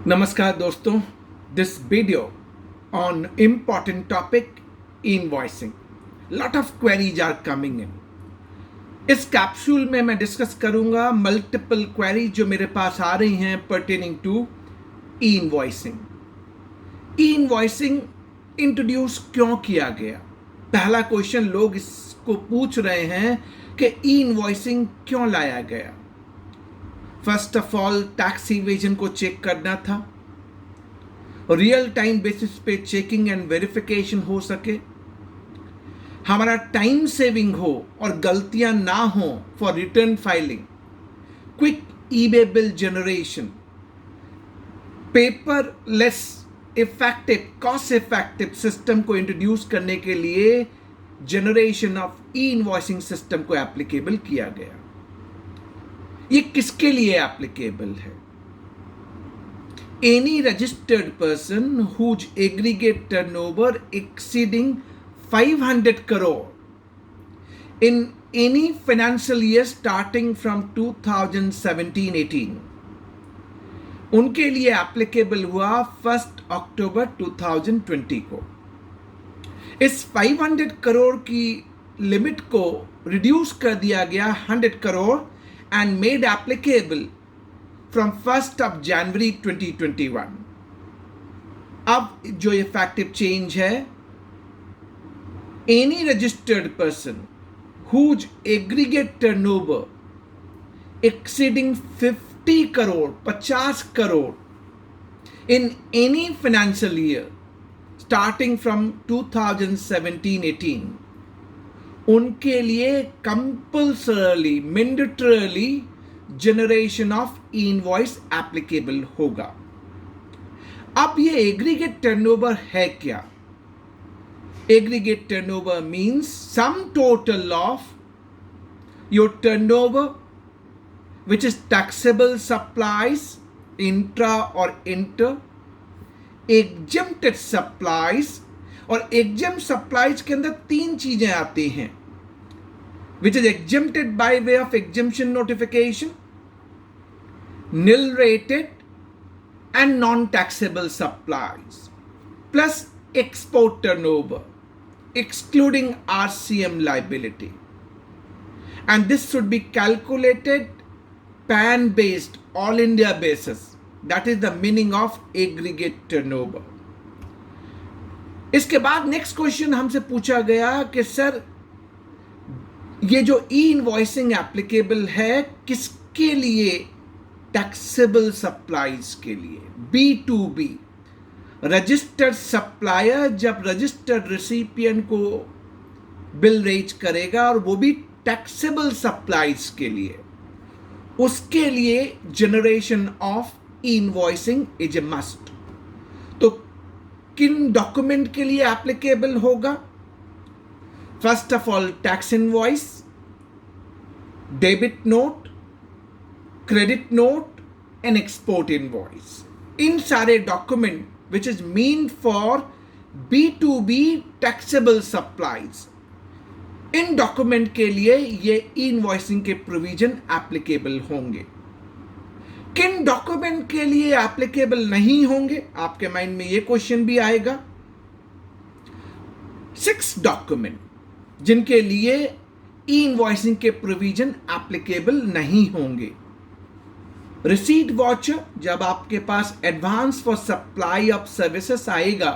नमस्कार दोस्तों, this video on important topic invoicing. Lot of queries are coming in. इस capsule में मैं डिस्कस करूंगा मल्टीपल क्वेरी जो मेरे पास आ रही हैं pertaining to e invoicing. E invoicing introduce क्यों किया गया? पहला क्वेश्चन लोग इसको पूछ रहे हैं कि ई इनवॉइसिंग क्यों लाया गया. First of all, tax evasion को चेक करना था, रियल टाइम बेसिस पे चेकिंग एंड वेरिफिकेशन हो सके, हमारा टाइम सेविंग हो और गलतियां ना हो for return filing, quick e way bill generation, paperless effective cost effective system को इंट्रोड्यूस करने के लिए generation of e invoicing system को एप्लीकेबल किया गया. ये किसके लिए एप्लीकेबल है? Any registered person whose aggregate turnover exceeding 500 crore in any financial year starting from 2017-18, उनके लिए एप्लीकेबल हुआ 1 अक्टूबर 2020 को. इस 500 करोड़ की लिमिट को रिड्यूस कर दिया गया 100 crore and made applicable from 1st of January 2021. अब जो effective change है, any registered person whose aggregate turnover exceeding 50 crore 50 crore in any financial year starting from 2017-18, उनके लिए compulsorily mandatorily generation of invoice applicable होगा. अब ये एग्रीगेट टर्नओवर है क्या? Aggregate turnover means sum total of your turnover which is taxable supplies intra और inter, exempted supplies. और exempt supplies के अंदर तीन चीजें आती हैं, which is exempted by way of exemption notification, nil rated and non-taxable supplies, plus export turnover, excluding RCM liability. And this should be calculated PAN-based, all India basis. That is the meaning of aggregate turnover. इसके बाद next question हमसे पूछा गया कि sir ये जो ई invoicing applicable है किसके लिए? टैक्सेबल सप्लाईज के लिए. B2B रजिस्टर्ड सप्लायर जब रजिस्टर्ड रिसिपिएंट को बिल रेज करेगा और वो भी टैक्सेबल सप्लाईज के लिए, उसके लिए generation of e invoicing is a must. तो किन डॉक्यूमेंट के लिए एप्लीकेबल होगा? First of all, tax invoice, debit note, credit note and export invoice. इन सारे document which is mean for B2B taxable supplies, इन डॉक्यूमेंट के लिए ये ई इनवॉइसिंग के प्रोविजन एप्लीकेबल होंगे. किन डॉक्यूमेंट के लिए एप्लीकेबल नहीं होंगे? आपके माइंड में ये क्वेश्चन भी आएगा. 6 डॉक्यूमेंट जिनके लिए ई इनवॉइसिंग के प्रोविजन एप्लीकेबल नहीं होंगे. रिसीट वाउचर, जब आपके पास advance for supply of services आएगा,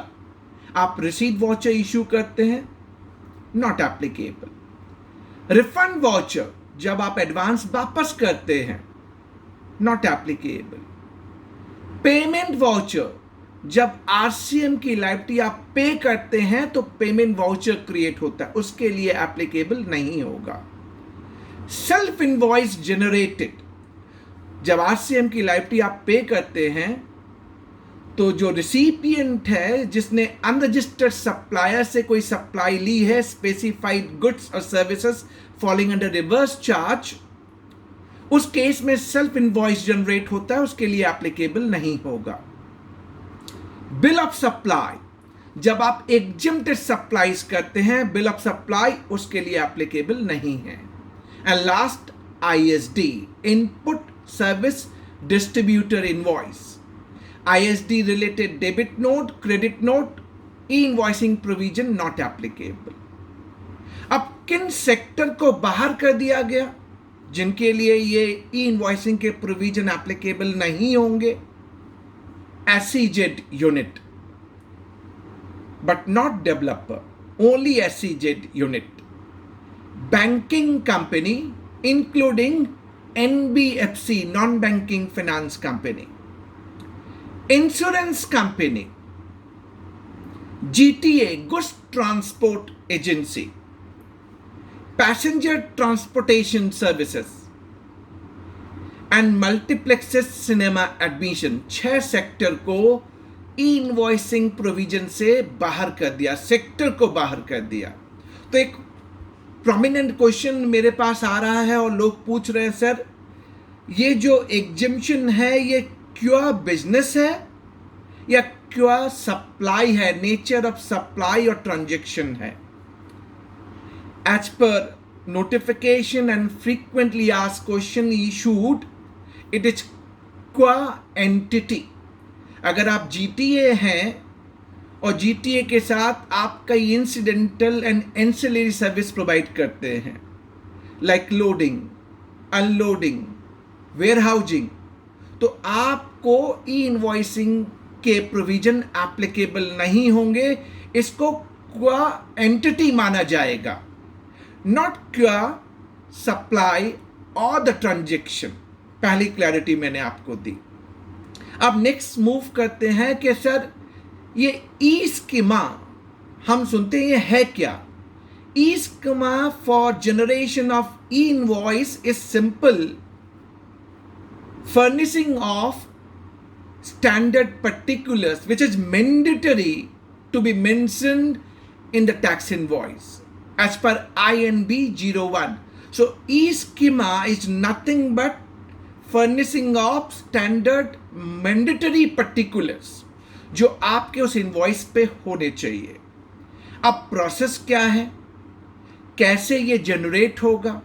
आप रिसीट वाउचर इशू करते हैं, नॉट एप्लीकेबल. रिफंड वाउचर, जब आप एडवांस वापस करते हैं, नॉट एप्लीकेबल. पेमेंट वाउचर, जब आरसीएम की लायबिलिटी आप पे करते हैं तो पेमेंट वाउचर क्रिएट होता है, उसके लिए एप्लीकेबल नहीं होगा. सेल्फ इनवॉइस जनरेटेड, जब आरसीएम की लायबिलिटी आप पे करते हैं तो जो रिसिपिएंट है जिसने अनरजिस्टर्ड सप्लायर से कोई सप्लाई ली है, स्पेसिफाइड गुड्स और services falling under reverse charge, उस केस में सेल्फ इनवॉइस जनरेट होता है, उसके लिए एप्लीकेबल नहीं होगा. बिल ऑफ सप्लाई, जब आप एग्जम्प्टेड सप्लाईज करते हैं, बिल ऑफ सप्लाई उसके लिए एप्लीकेबल नहीं है. And last, ISD, input service distributor invoice. ISD related debit note, credit note, e-invoicing provision not applicable. अब किन सेक्टर को बाहर कर दिया गया जिनके लिए ये e-invoicing के प्रोविजन एप्लीकेबल नहीं होंगे? SEZ unit, but not developer, only SEZ unit. Banking company, including NBFC, non-banking finance company. Insurance company, GTA, goods transport agency, passenger transportation services, and multiplexes cinema admission, 6 sector को ई invoicing provision से बाहर कर दिया, sector को बाहर कर दिया। तो एक प्रोमिनेंट क्वेश्चन मेरे पास आ रहा है और लोग पूछ रहे हैं, सर ये जो एग्जम्पशन है ये क्या बिजनेस है या क्या सप्लाई है, नेचर ऑफ सप्लाई और ट्रांजैक्शन है? As per notification and frequently asked question issued, it is qua entity. अगर आप GTA हैं और GTA के साथ आप कई incidental and ancillary service provide करते हैं, लाइक लोडिंग, अनलोडिंग, वेयरहाउसिंग, तो आपको ई इनवॉइसिंग के प्रोविजन एप्लीकेबल नहीं होंगे। इसको qua एंटिटी माना जाएगा, नॉट क्या सप्लाई और द ट्रांजेक्शन। पहली क्लैरिटी मैंने आपको दी। अब नेक्स्ट मूव करते हैं कि सर ये ई स्कीमा हम सुनते हैं, ये है क्या? E schema for generation of e invoice is simple furnishing of standard particulars which is mandatory to be mentioned in the tax invoice as per INB 01. So e-schema is nothing but furnishing of standard mandatory particulars जो आपके उस invoice पे होने चाहिए। अब process क्या है, कैसे ये जनरेट होगा?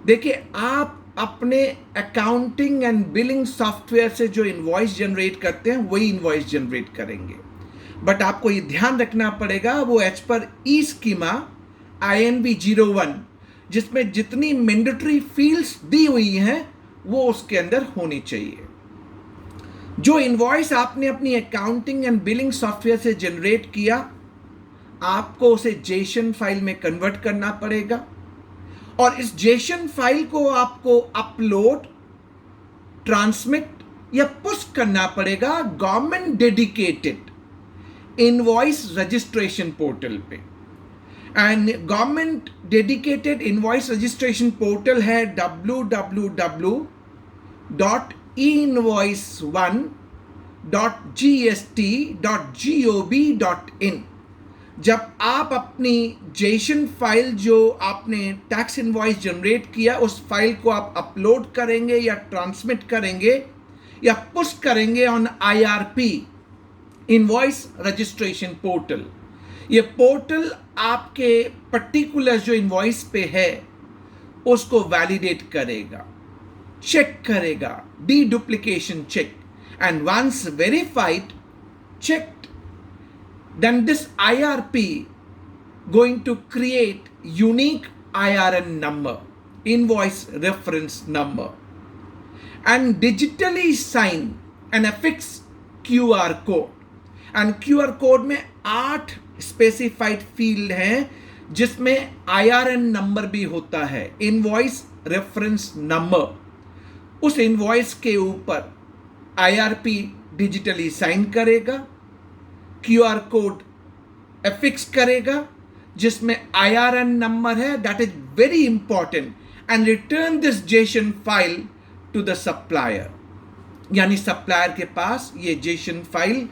देखिए, आप अपने अकाउंटिंग एंड बिलिंग सॉफ्टवेयर से जो इनवॉइस जनरेट करते हैं वही इनवॉइस जनरेट करेंगे, बट आपको ये ध्यान रखना पड़ेगा वो एज पर ई स्कीमा INB 01 जिसमें जितनी मैंडेटरी फील्ड्स दी हुई हैं वो उसके अंदर होनी चाहिए। जो इनवॉइस आपने अपनी अकाउंटिंग एंड बिलिंग सॉफ्टवेयर से जनरेट किया, आपको उसे जेसन फाइल में कन्वर्ट करना पड़ेगा और इस जेसन फाइल को आपको अपलोड, ट्रांसमिट या पुश करना पड़ेगा government dedicated invoice registration portal पे। And government dedicated invoice registration portal है www.einvoice1.gst.gov.in। जब आप अपनी जेसन फाइल जो आपने टैक्स इनवॉइस जनरेट किया उस फाइल को आप अपलोड करेंगे या ट्रांसमिट करेंगे या पुश करेंगे on IRP, invoice registration portal, ये पोर्टल आपके पर्टिकुलर जो इनवॉइस पे है उसको वैलिडेट करेगा, चेक करेगा, deduplication check, and once verified, checked, then this IRP going to create unique IRN number, invoice reference number, and digitally sign and affix QR code. and QR code में 8 specified field हैं जिसमें IRN number भी होता है, invoice reference number. उस invoice के ऊपर IRP digitally sign करेगा, QR कोड एफिक्स करेगा जिसमें IRN नंबर है, that is very important, and return this JSON file to the supplier. यानी सप्लायर के पास ये JSON file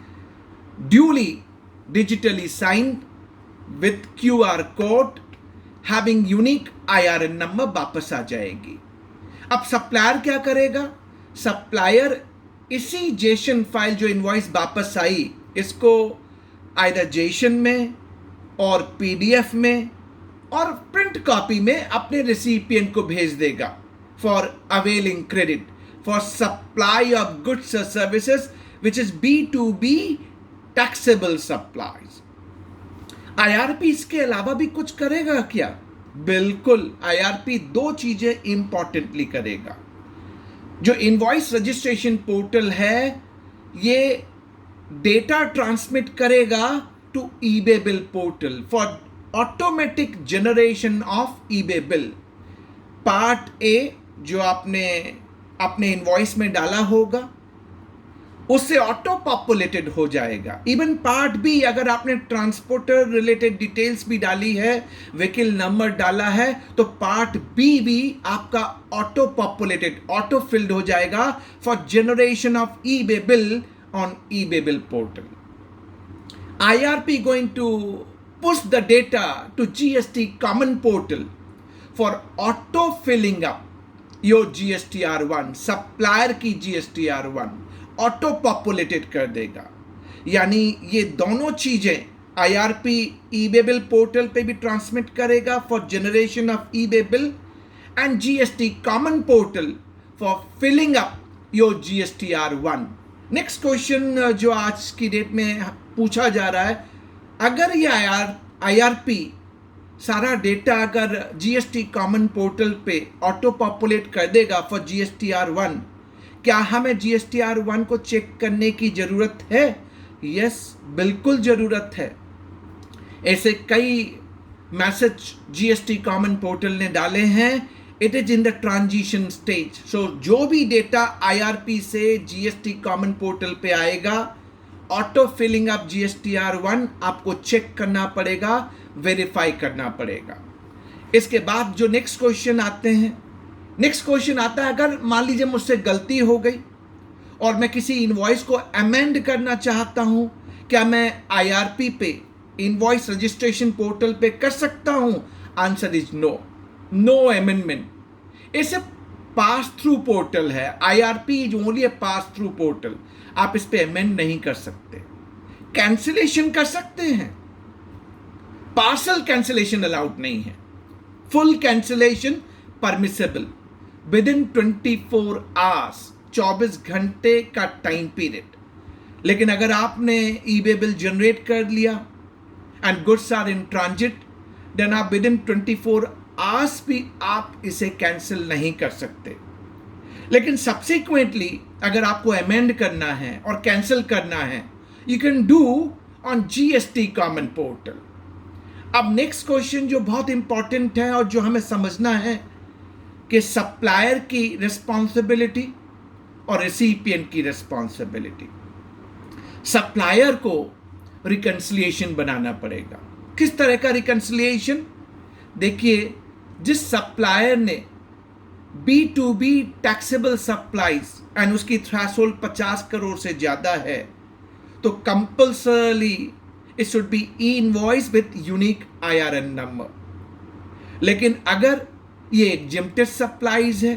duly digitally signed with QR code having unique IRN number वापस आ जाएगी। अब सप्लायर क्या करेगा? सप्लायर इसी जेसन फाइल जो इनवॉइस वापस आई इसको आइदर जेसन में और PDF में और प्रिंट कॉपी में अपने रेसिपिएंट को भेज देगा for availing credit for supply of goods और services which is B2B taxable supplies. IRP इसके अलावा भी कुछ करेगा क्या? बिल्कुल, IRP दो चीजें इंपॉर्टेंटली करेगा. जो इनवॉइस रजिस्ट्रेशन पोर्टल है ये डेटा ट्रांसमिट करेगा to e way bill portal for automatic generation of e way bill. Part A जो आपने अपने इनवॉइस में डाला होगा उससे ऑटो पॉपुलेटेड हो जाएगा. इवन पार्ट बी, अगर आपने ट्रांसपोर्टर रिलेटेड डिटेल्स भी डाली है, व्हीकल नंबर डाला है, तो पार्ट बी भी आपका ऑटो पॉपुलेटेड, ऑटो फिल्ड हो जाएगा for generation of e way bill on eBay bill portal. IRP going to push the data to GST common portal for auto filling up your GSTR1, supplier की GSTR1 auto populated कर देगा. यानी ये दोनों चीजें IRP eBay bill portal पे भी transmit करेगा for generation of e way bill and GST common portal for filling up your GSTR1. Next question जो आज की डेट में पूछा जा रहा है, अगर ये IRP सारा डेटा अगर GST कॉमन पोर्टल पे ऑटो पॉपुलेट कर देगा फॉर GSTR1, क्या हमें GSTR1 को चेक करने की जरूरत है? यस, बिल्कुल जरूरत है. ऐसे कई मैसेज GST कॉमन पोर्टल ने डाले हैं. It is in the transition stage. So जो भी डेटा IRP से GST कॉमन पोर्टल पे आएगा, ऑटो फिलिंग अप GSTR1 आपको चेक करना पड़ेगा, वेरीफाई करना पड़ेगा. इसके बाद जो नेक्स्ट क्वेश्चन आते हैं, नेक्स्ट क्वेश्चन आता है, अगर मान लीजिए मुझसे गलती हो गई और मैं किसी इनवॉइस को अमेंड करना चाहता हूं, क्या मैं IRP पे इनवॉइस रजिस्ट्रेशन पोर्टल पे कर सकता हूं? Answer is no, no amendment. इसे पास थ्रू पोर्टल है. IRP is only a pass through portal. आप इस पे अमेंड नहीं कर सकते. कैंसिलेशन कर सकते हैं, पार्सल कैंसिलेशन अलाउड नहीं है. Full cancellation permissible with in 24 hours, 24 घंटे का टाइम पीरियड. लेकिन अगर आपने ईबे बिल जनरेट कर लिया and goods are in transit, then आप विद इन 24 आवर्स भी आप इसे कैंसिल नहीं कर सकते. लेकिन सब्सिक्वेंटली अगर आपको अमेंड करना है और कैंसिल करना है, you can do on GST common portal. अब नेक्स्ट क्वेश्चन जो बहुत इंपॉर्टेंट है और जो हमें समझना है कि सप्लायर की रिस्पॉन्सिबिलिटी और रेसिपिएंट की रिस्पॉन्सिबिलिटी. सप्लायर को रिकंसिलिएशन बनाना पड़ेगा. किस तरह का रिकंसिलिएशन? देखिए, जिस सप्लायर ने B2B टैक्सेबल सप्लाईज एंड उसकी थ्रेशोल्ड 50 करोड़ से ज्यादा है, तो compulsorily it should B invoice with unique IRN number. लेकिन अगर ये एग्जेम्प्टेड सप्लाईज है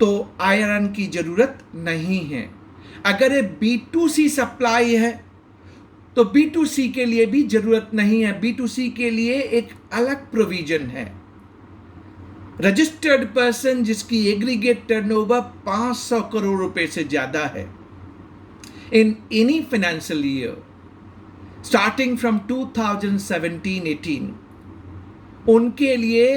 तो IRN की जरूरत नहीं है. अगर ये B2C सप्लाई है तो B2C के लिए भी जरूरत नहीं है. B2C के लिए एक अलग प्रोविजन है. रजिस्टर्ड पर्सन जिसकी एग्रीगेट टर्नओवर 500 करोड़ रुपए से ज्यादा है इन any financial year starting from 2017-18, उनके लिए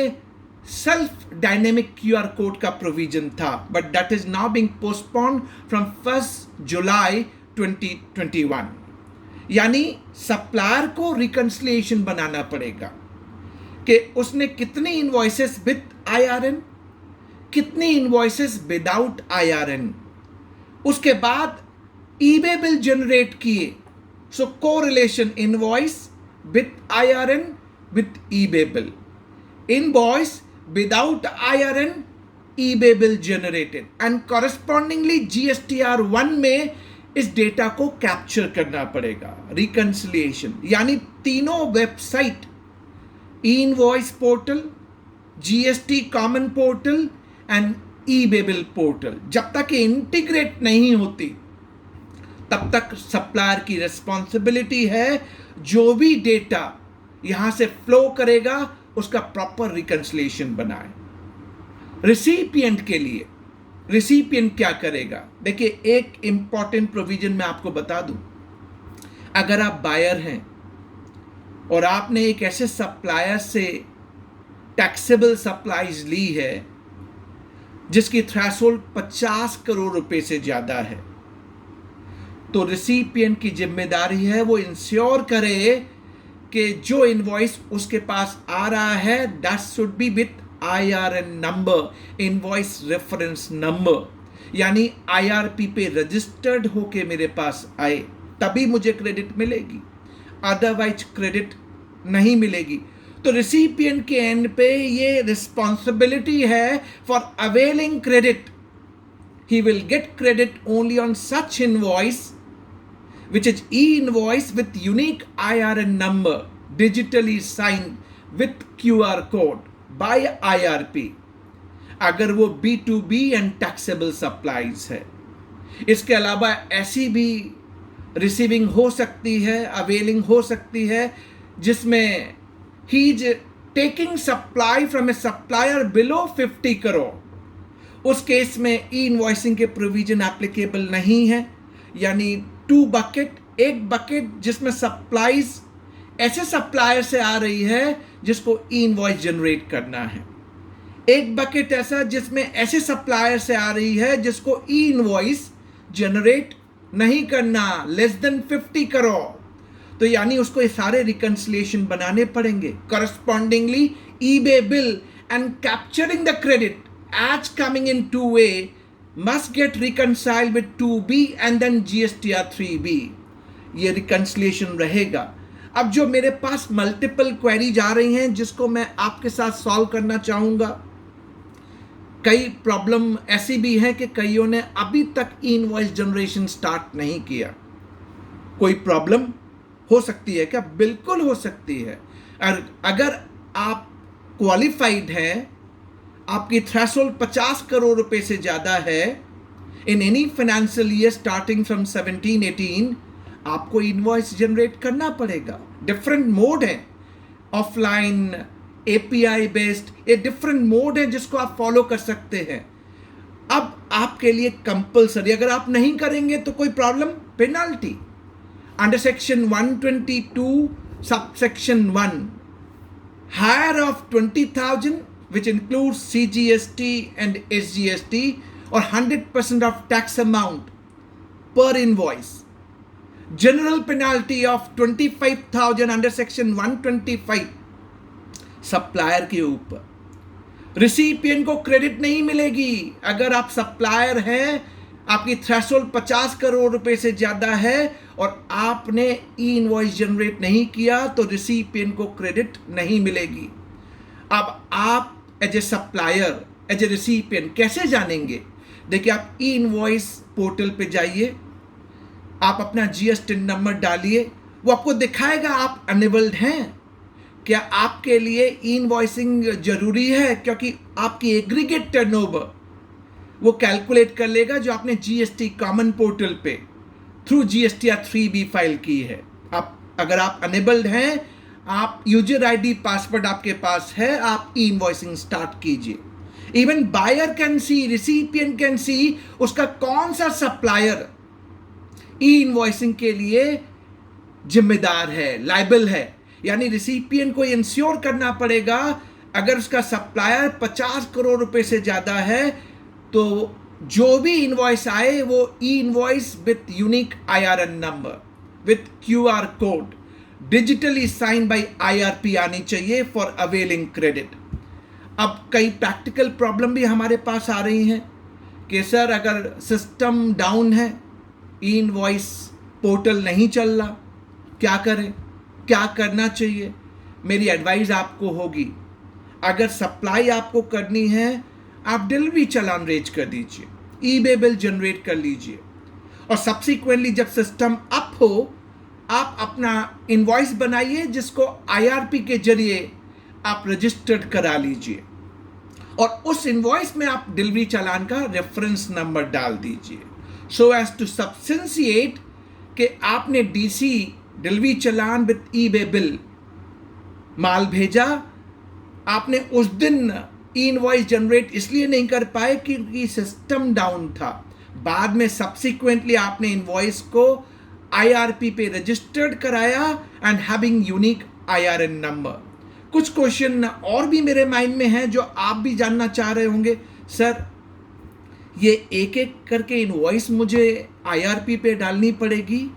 सेल्फ डायनेमिक QR कोड का प्रोविजन था, but that is now being postponed from 1 जुलाई 2021. यानी सप्लायर को रिकंसिलिएशन बनाना पड़ेगा कि उसने कितनी इनवॉइसेस विद IRN, कितनी इनवॉइसेस विदाउट IRN, उसके बाद ईबे बिल जनरेट किए. So correlation invoice with IRN with e way bill, invoice without IRN e way bill generated, and correspondingly GSTR1 में इस डेटा को कैप्चर करना पड़ेगा. रिकंसिलिएशन यानी तीनों website, invoice portal, GST common portal and eBay bill portal, जब तक इंटीग्रेट नहीं होती तब तक सप्लायर की रिस्पॉन्सिबिलिटी है जो भी डेटा यहां से फ्लो करेगा उसका प्रॉपर रिकंसिलिएशन बनाए. रिसिपिएंट के लिए रिसिपिएंट क्या करेगा? देखिए, एक इंपॉर्टेंट प्रोविजन मैं आपको बता दूं। अगर आप बायर हैं और आपने एक ऐसे सप्लायर से टैक्सेबल सप्लाईज ली है जिसकी थ्रेशोल्ड 50 करोड़ रुपए से ज्यादा है, तो रिसिपिएंट की जिम्मेदारी है वो इंश्योर करे कि जो इनवॉइस उसके पास आ रहा है that should be with IRN number, invoice reference number, यानी IRP पे रजिस्टर्ड होके मेरे पास आए, तभी मुझे क्रेडिट मिलेगी, अदरवाइज क्रेडिट नहीं मिलेगी। तो रिसिपिएंट के एंड पे ये रिस्पॉन्सिबिलिटी है for availing credit. He will get credit only on such invoice which is e-invoice with unique IRN number digitally signed with QR code by IRP, अगर वो B2B and taxable supplies है। इसके अलावा ऐसी भी रिसीविंग हो सकती है, अवेलिंग हो सकती है, जिसमें he is taking supply from a supplier below 50 crore. उस केस में ई इनवॉइसिंग के प्रोविजन एप्लीकेबल नहीं है, यानी 2 बकेट, एक बकेट जिसमें सप्लाईज ऐसे सप्लायर से आ रही है जिसको ई इनवॉइस जनरेट करना है, एक बकेट ऐसा जिसमें ऐसे सप्लायर से आ रही है जिसको ई इनवॉइस जनरेट नहीं करना, लेस देन 50 करोड़। तो यानी उसको ये सारे रिकंसिलिएशन बनाने पड़ेंगे। Correspondingly eBay bill and capturing the credit as coming in 2A must get reconciled with 2B and then GSTR 3B, ये reconciliation रहेगा। अब जो मेरे पास मल्टीपल क्वेरीज आ रही हैं जिसको मैं आपके साथ सॉल्व करना चाहूँगा, कई प्रॉब्लम ऐसी भी है कि कईयों ने अभी तक इनवॉइस जनरेशन स्टार्ट नहीं किया। कोई प्रॉब्लम हो सकती है क्या? बिल्कुल हो सकती है। अगर आप क्वालिफाइड हैं, आपकी थ्रेशोल्ड 50 करोड़ रुपए से ज़्यादा है इन any financial year starting from 17-18, आपको इनवॉइस जनरेट करना पड़ेगा। डिफरेंट मोड है, ऑफलाइन, API बेस्ड, ये डिफरेंट मोड है जिसको आप फॉलो कर सकते हैं। अब आपके लिए कंपल्सरी, अगर आप नहीं करेंगे तो कोई problem, penalty under section 122 subsection 1, higher of 20,000 which includes CGST and SGST or 100% of tax amount per invoice. General penalty of 25,000 under section 125 supplier के ऊपर। रिसिपिएंट को क्रेडिट नहीं मिलेगी। अगर आप सप्लायर हैं, आपकी थ्रेशोल्ड 50 करोड़ रुपए से ज्यादा है और आपने ई इनवॉइस जनरेट नहीं किया तो रिसिपिएंट को क्रेडिट नहीं मिलेगी। अब आप as a supplier, as a recipient कैसे जानेंगे? देखिए, आप ई इनवॉइस पोर्टल पे जाइए, आप अपना GSTIN नंबर डालिए, वो आपको दिखाएगा आप अनेबल्ड हैं क्या, आपके लिए ई इनवॉइसिंग जरूरी है, क्योंकि आपकी एग्रीगेट टर्नओवर वो कैलकुलेट कर लेगा जो आपने GST कॉमन पोर्टल पे थ्रू GSTR 3B फाइल की है। अगर आप अनेबल्ड हैं, आप यूजर ID पासवर्ड आपके पास है, आप ई इनवॉइसिंग स्टार्ट कीजिए। Even buyer can see, recipient can see उसका कौन सा सप्लायर ई इनवॉइसिंग के लिए जिम्मेदार है, लायबल है। यानी रिसिपिएंट को इंश्योर करना पड़ेगा, अगर उसका सप्लायर 50 करोड़ रुपए से ज्यादा है तो जो भी इनवॉइस आए वो e invoice with unique IRN number with QR code digitally sign by IRP आनी चाहिए फॉर अवेलिंग क्रेडिट। अब कई प्रैक्टिकल प्रॉब्लम भी हमारे पास आ रही हैं कि सर अगर सिस्टम डाउन है, ई इनवॉइस पोर्टल नहीं चल रहा, क्या करें, क्या करना चाहिए? मेरी एडवाइस आपको होगी, अगर सप्लाई आपको करनी है, आप डिलीवरी चालान रेज कर दीजिए, ईबे बिल जनरेट कर लीजिए और सब्सिक्वेंटली जब सिस्टम अप हो, आप अपना इनवॉइस बनाइए जिसको IRP के जरिए आप रजिस्टर्ड करा लीजिए और उस इनवॉइस में आप डिलीवरी चालान का रेफरेंस नंबर डाल दीजिए, सो एज टू सब्सटेंशिएट कि आपने DC डिलीवरी चालान विद ईबे बिल माल भेजा, आपने उस दिन ई इनवॉइस जनरेट इसलिए नहीं कर पाए क्योंकि सिस्टम डाउन था। बाद में सब्सिक्वेंटली आपने इनवॉइस को IRP पे रजिस्टर्ड कराया and having unique IRN number. कुछ क्वेश्चन और भी मेरे माइंड में हैं जो आप भी जानना चाह रहे होंगे, सर ये एक एक करके इनवॉइस मुझे IRP पे डालनी पड़ेगी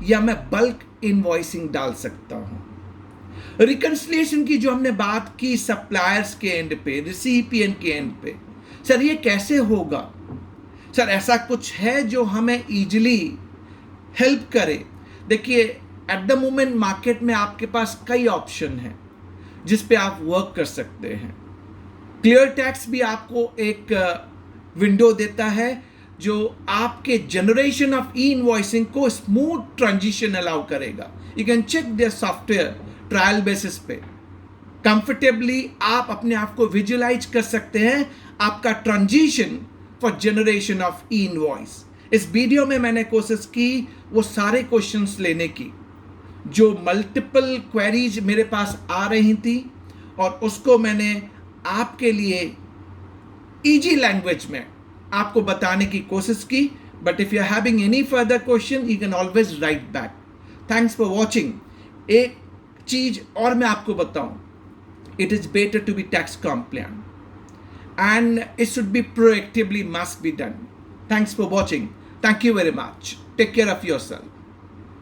या मैं बल्क इनवॉइसिंग डाल सकता हूं? रिकंसिलिएशन की जो हमने बात की सप्लायर्स के एंड पे, रिसिपिएंट के एंड पे, सर ये कैसे होगा? सर ऐसा कुछ है जो हमें इजीली हेल्प करे? देखिए, एट द मोमेंट मार्केट में आपके पास कई ऑप्शन हैं जिस पे आप वर्क कर सकते हैं। क्लियर टैक्स भी आपको एक विंडो देता है जो आपके जनरेशन ऑफ ई इनवॉइसिंग को स्मूथ ट्रांजिशन अलाउ करेगा। You can check their software trial basis पे। कंफर्टेबली आप अपने आप को विजुअलाइज कर सकते हैं आपका transition for generation of e invoice. इस वीडियो में मैंने कोशिश की वो सारे क्वेश्चंस लेने की जो मल्टीपल क्वेरीज मेरे पास आ रही थी और उसको मैंने आपके लिए इजी लैंग्वेज में आपको बताने की कोशिश की। But if you are having any further question you can always write back. Thanks for watching. एक चीज और मैं आपको बताऊं, it is better to be tax compliant and it should be proactively must be done. Thanks for watching. Thank you very much. Take care of yourself.